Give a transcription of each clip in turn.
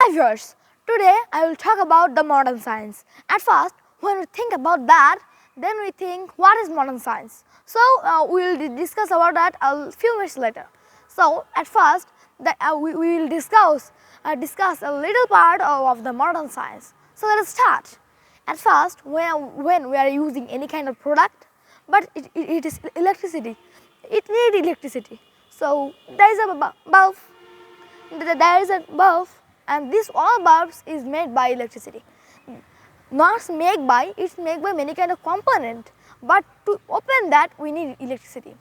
Hi viewers, today I will talk about the modern science. At first, when we think about that, then we think what is modern science. So we will discuss about that a few minutes later. So at first, we will discuss a little part of the modern science. So let us start. At first, when we are using any kind of product, but it is electricity. It needs electricity. So there is a bulb. There is a bulb, and this all bulbs is made by electricity. Not made by, it's made by many kind of component, but to open that we need electricity.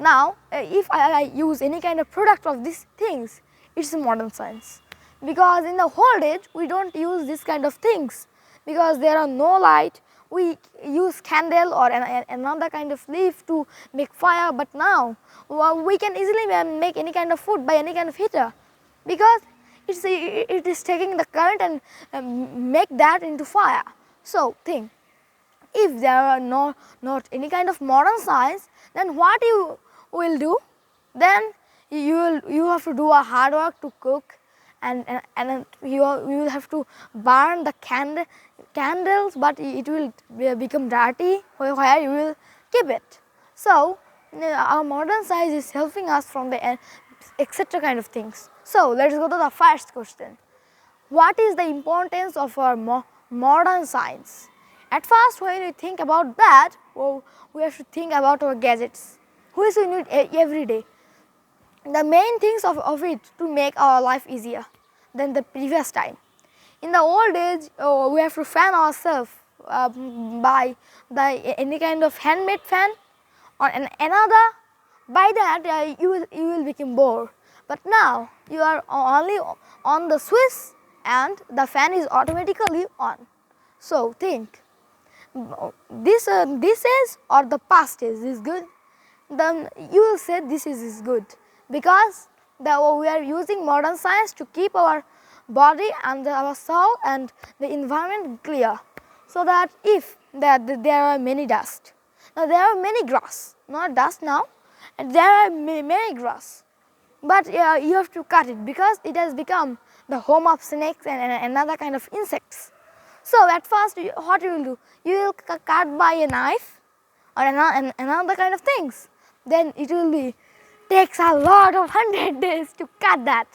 Now if I use any kind of product of these things, it's modern science, because in the old age we don't use this kind of things because there are no light. We use candle or another kind of leaf to make fire, but now we can easily make any kind of food by any kind of heater, because it is taking the current and make that into fire. So think, if there are not any kind of modern science, then what you will do? Then you have to do a hard work to cook, and you will have to burn the candles, but it will become dirty where you will keep it. So our modern science is helping us from the etc. kind of things. So let us go to the first question. What is the importance of our modern science? At first, when we think about that, we have to think about our gadgets, which we need every day. The main things of it to make our life easier than the previous time. In the old age, we have to fan ourselves by any kind of handmade fan or another. By that you will become bored. But now you are only on the switch and the fan is automatically on. So think, this is or the past is good. Then you will say this is good, because we are using modern science to keep our body and our soul and the environment clear, so that if there are many dust, now there are many grass, not dust now, and there are many grass, but you have to cut it because it has become the home of snakes and another kind of insects. So at first, what you will do? You will cut by a knife or another kind of things. Then it will be takes a lot of 100 days to cut that.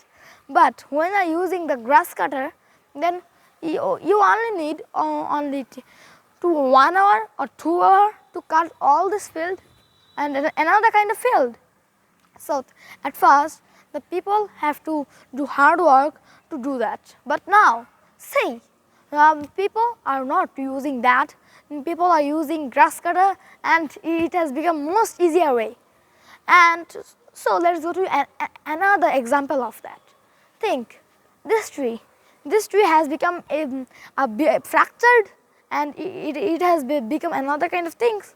But when you are using the grass cutter, then you only need only to 1 hour or 2 hours to cut all this field and another kind of field. So at first, the people have to do hard work to do that. But now, see, people are not using that. People are using grass cutter, and it has become most easier way. And so let's go to another example of that. Think, this tree. This tree has become fractured, and it has become another kind of things.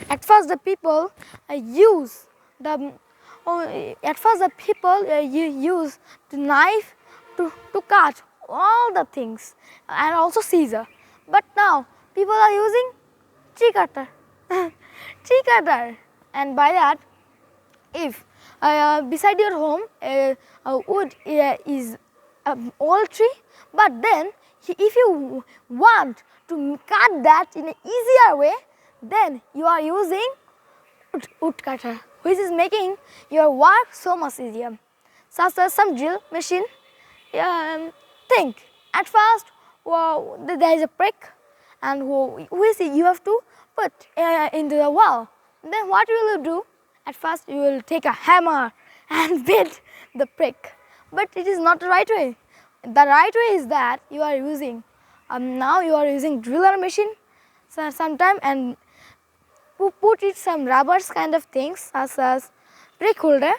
At first, the people use the use the knife to cut all the things, and also scissor. But now people are using tree cutter, tree cutter, and by that, if beside your home wood is an old tree, but then if you want to cut that in an easier way, then you are using wood cutter, which is making your work so much easier. Such as some drill machine. Think, at first there is a prick, and which you have to put into the wall. Then what will you do? At first you will take a hammer and beat the prick, but it is not the right way. The right way is that you are using now you are using driller machine sometime, and put it some rubbers kind of things such as prick holder,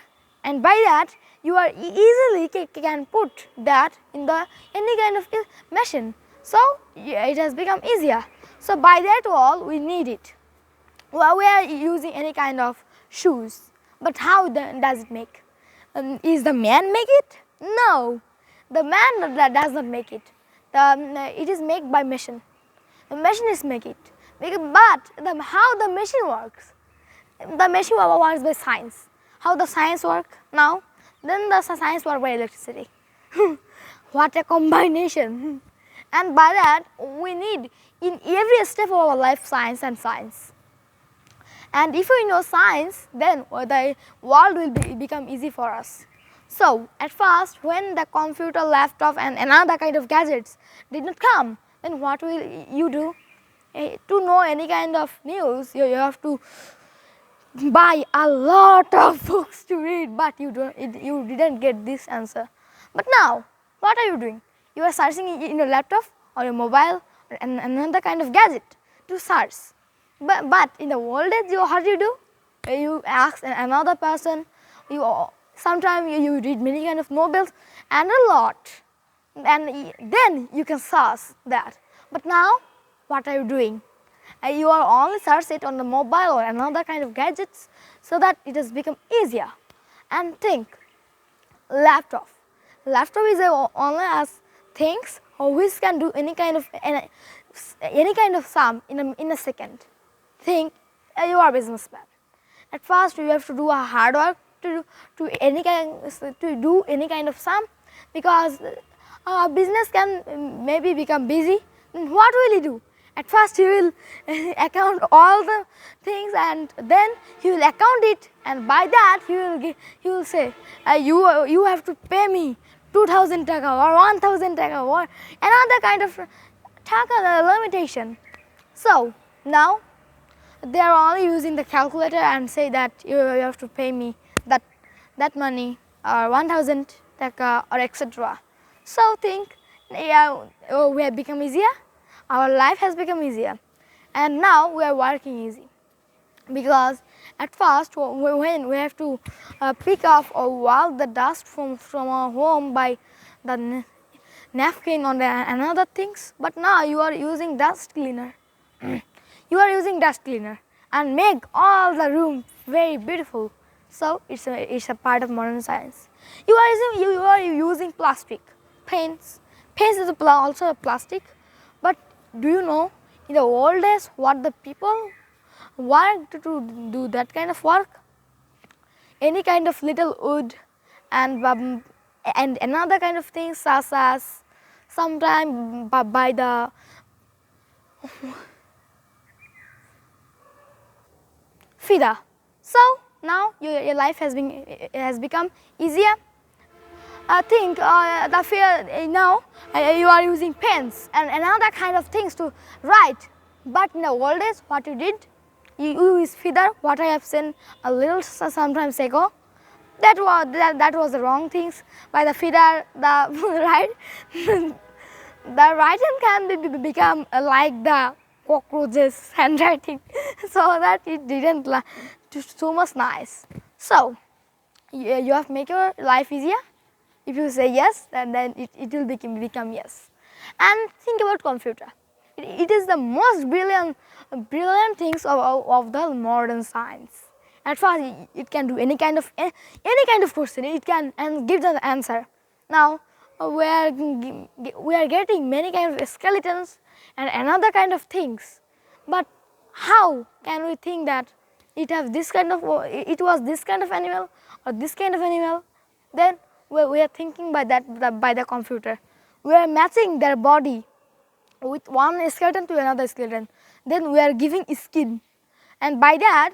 and by that you are easily can put that in the any kind of machine. So it has become easier. So by that all we need it. Well, we are using any kind of shoes, but how does it make? Is the man make it? No, the man does not make it. It is made by machine. The machine is make it. But how the machine works? The machine works by science. How the science work now? Then the science work by electricity. What a combination! And by that, we need in every step of our life science and science. And if we know science, then the world will become easy for us. So, at first, when the computer, laptop, and another kind of gadgets did not come, then what will you do? To know any kind of news, you have to buy a lot of books to read, but you didn't get this answer. But now, what are you doing? You are searching in your laptop or your mobile or another kind of gadget to search. But in the old days, what do you do? You ask another person. Sometimes you read many kind of novels and a lot, and then you can search that. But now, what are you doing? You are only search it on the mobile or another kind of gadgets, so that it has become easier. And think, laptop. Laptop is only as things which can do any kind of sum in a second. Think you are a businessman. At first, you have to do a hard work to do any kind of sum, because business can maybe become busy. Then what will you do? At first, you will account all the things, and then you will account it, and by that you will say you have to pay me 2,000 taka or 1,000 taka or another kind of taka limitation. So now they are only using the calculator and say that you have to pay me that money or 1,000 taka or etc. So think, we have become easier. Our life has become easier, and now we are working easy, because at first when we have to pick off or walk the dust from our home by the napkin or another things, but now you are using dust cleaner. You are using dust cleaner and make all the room very beautiful. So it's a part of modern science. You are using plastic paints. Paints is also a plastic, but do you know in the old days what the people worked to do that kind of work? Any kind of little wood and another kind of things, such as sometime by the feeder. So now your life has become easier. I think now you are using pens and another kind of things to write. But in the old days, what you did, you use feather. What I have seen a little sometimes ago, that was the wrong things. By the feather, the the writing can become like the cockroaches handwriting, so that it didn't so much nice. So you have make your life easier. If you say yes, then it will become yes. And think about computer. It is the most brilliant things of the modern science. At first, it can do any kind of question. It can and give the answer. Now we are getting many kind of skeletons and another kind of things. But how can we think that it was this kind of animal or this kind of animal? Then we are thinking by the computer. We are matching their body with one skeleton to another skeleton. Then we are giving skin, and by that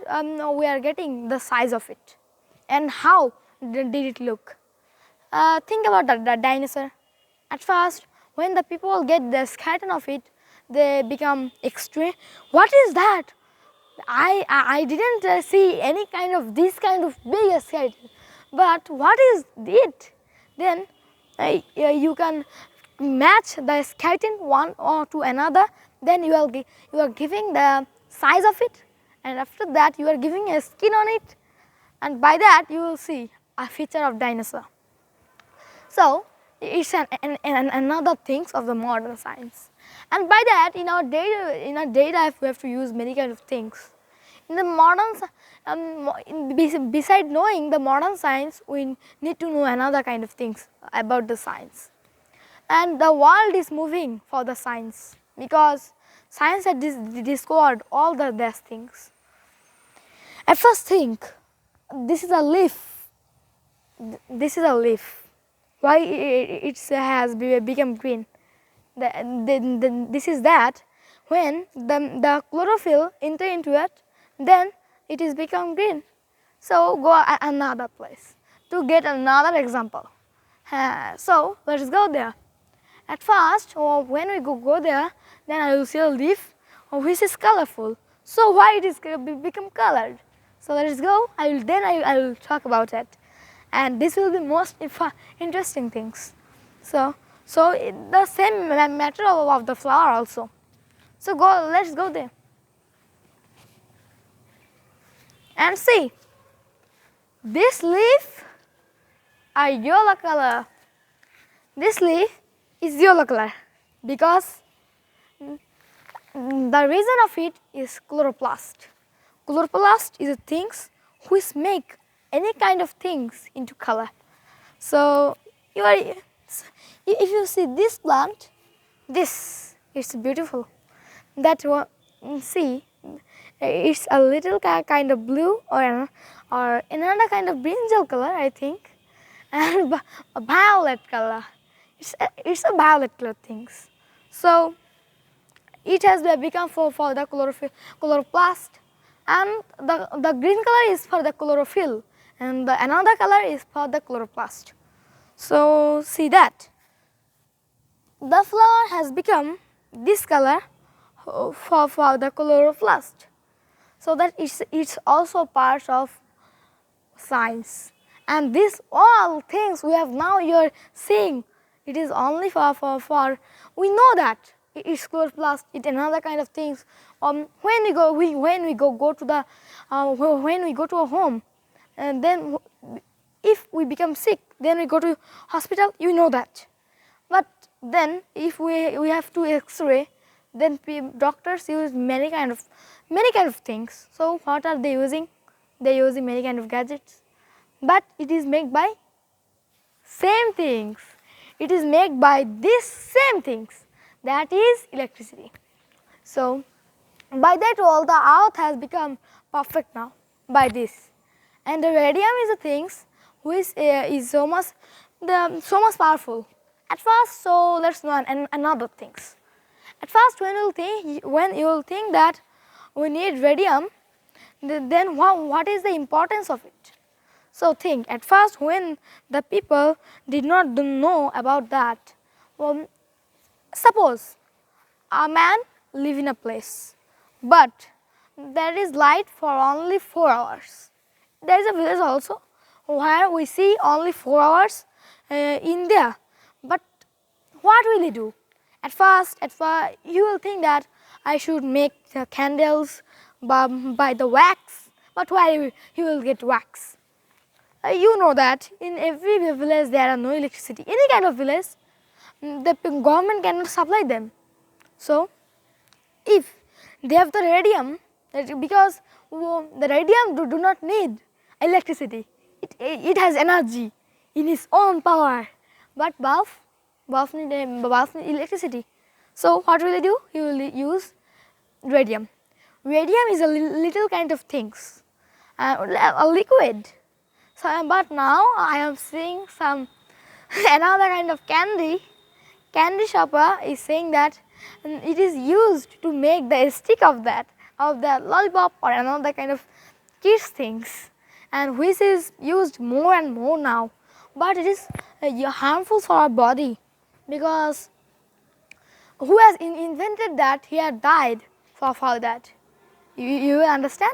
we are getting the size of it. And how did it look? Think about the dinosaur. At first, when the people get the skeleton of it, they become extreme. What is that? I didn't see any kind of this kind of big skeleton. But what is it? Then you can match the skeleton one or to another. Then you are giving the size of it, and after that you are giving a skin on it, and by that you will see a feature of dinosaur. So it's another things of the modern science, and by that in our daily life we have to use many kind of things. In the beside knowing the modern science, we need to know another kind of things about the science. And the world is moving for the science, because science has discovered all the best things. At first think, this is a leaf. This is a leaf. why it has become green. This is that when the chlorophyll enter into it, then it is become green. So go another place to get another example. So let us go there. At first, when we go there, then I will see a leaf which is colorful. So why it is become colored? So let us go. I will talk about it, and this will be most interesting things. So the same matter of the flower also. So let's go there and see. This leaf are yellow color. This leaf is yellow color because the reason of it is chloroplast. Chloroplast is the things which make any kind of things into color. So if you see this plant, this is beautiful. That one, see, it's a little kind of blue or another kind of brinjal color, I think, and a violet color. It's a violet color things. So it has become for the chloroplast, and the green color is for the chlorophyll, and another color is for the chloroplast. So see that the flower has become this color for the chloroplast. So that it's also part of science. And these all things we have now you're seeing, it is only for we know that it's chloroplast, it's another kind of things. When we go to the when we go to a home, and then if we become sick, then we go to hospital, you know that. But then if we have to X-ray, then doctors use many kind of things. So what are they using? They using many kind of gadgets, but it is made by same things. It is made by these same things, that is electricity. So by that all the earth has become perfect now by this, and the radium is the things which is so much powerful at first. So let's know another things. At first when you will think that we need radium, then what is the importance of it? So think, at first when the people did not know about that, suppose a man live in a place, but there is light for only 4 hours. There is a village also where we see only 4 hours in there. But what will he do? At first you will think that I should make the candles by the wax, but why he will get wax? You know that in every village there are no electricity. Any kind of village, the government cannot supply them. So if they have the radium, because the radium do not need electricity, it has energy in its own power, but bulb need electricity. So what will he do? He will use radium. Radium is a little kind of things, a liquid. So, but now I am seeing some another kind of candy. Candy shopper is saying that it is used to make the stick of the lollipop or another kind of kids things, and which is used more and more now. But it is harmful for our body, because who has invented that, he had died for that. You understand?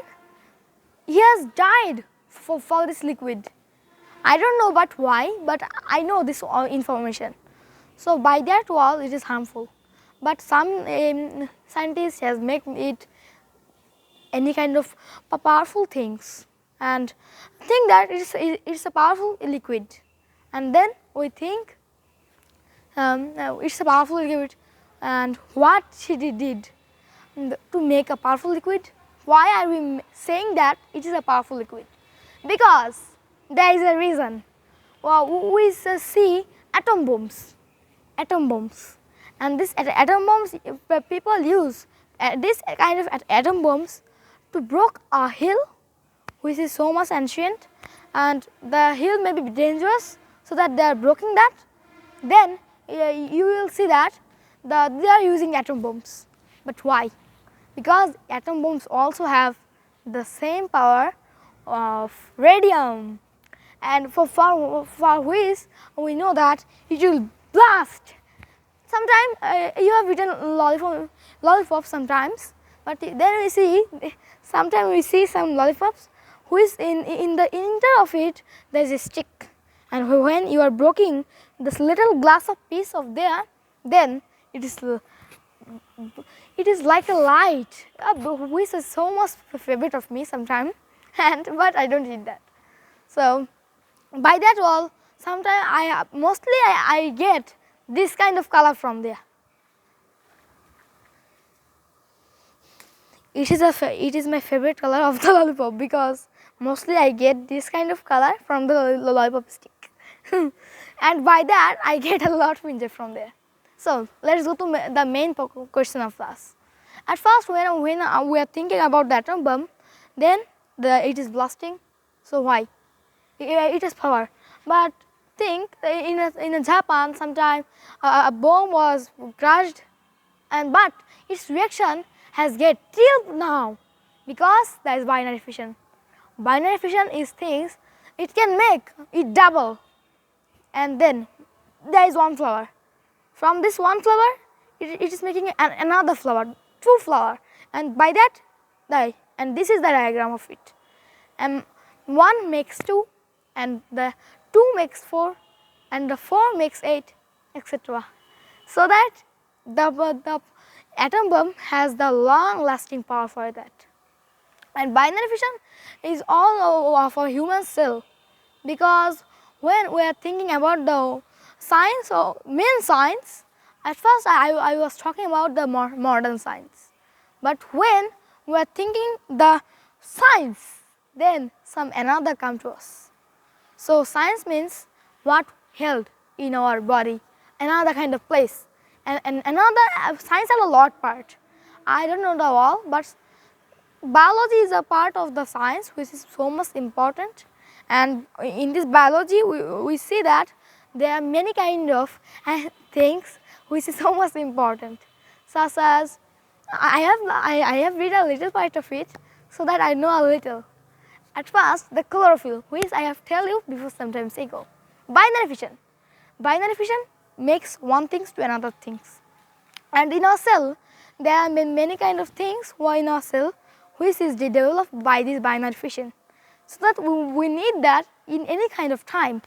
He has died for this liquid. I don't know but why, but I know this information. So by that wall it is harmful, but some scientists has made it any kind of powerful things and think that it's a powerful liquid, and then we think it's a powerful liquid. And what she did to make a powerful liquid? Why are we saying that it is a powerful liquid? Because there is a reason. We see atom bombs, and this atom bombs people use this kind of atom bombs to break a hill which is so much ancient, and the hill may be dangerous so that they are breaking that, then you will see that they are using atom bombs. But why? Because atom bombs also have the same power of radium, and for which we know that it will blast. Sometimes you have eaten lollipop sometimes, but then we see sometimes we see some lollipops which in the inter of it there is a stick, and when you are breaking this little glass of piece of there, then it is like a light, which is so much favorite of me sometimes, and but I don't eat that. So by that all, sometimes I get this kind of color from there. It is my favorite color of the lollipop, because mostly I get this kind of color from the lollipop stick. And by that I get a lot of enjoy from there. So let's go to the main question of us. At first, when we are thinking about the atom bomb, then it is blasting. So why? It has power. But think in Japan, sometime a bomb was crushed, but its reaction has get till now, because there is binary fission. Binary fission is things it can make it double, and then there is one flower. From this one flower, it is making another flower, two flower, and by that die. And this is the diagram of it. And 1 makes 2, and the 2 makes 4, and the 4 makes 8, etc. So that the atom bomb has the long lasting power for that. And binary fission is all for human cell, because when we are thinking about the science or main science, at first I was talking about the modern science. But when we are thinking the science, then some another come to us. So science means what held in our body, another kind of place. And another science has a lot part. I don't know the all, but biology is a part of the science which is so much important. And in this biology we see that there are many kind of things which is so much important, such as I have read a little part of it, so that I know a little. At first, the chlorophyll, which I have tell you before sometimes ago. Binary fission. Binary fission makes one things to another things. And in our cell, there are many kind of things in our cell which is developed by this binary fission. So that we need that in any kind of time.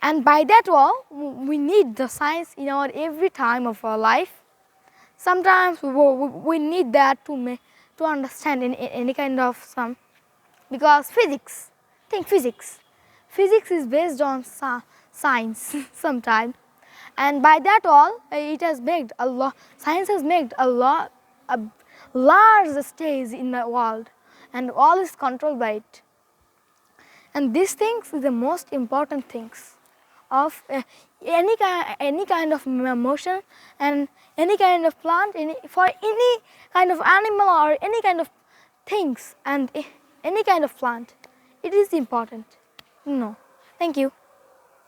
And by that all, we need the science in our every time of our life. Sometimes we need that to understand in any kind of some, because physics, think physics. Physics is based on science sometimes. And by that all, it has made a lot, science has made a large stage in the world, and all is controlled by it. And these things is the most important things of any kind of motion, and any kind of plant, for any kind of animal or any kind of things, and any kind of plant. It is important. No. Thank you.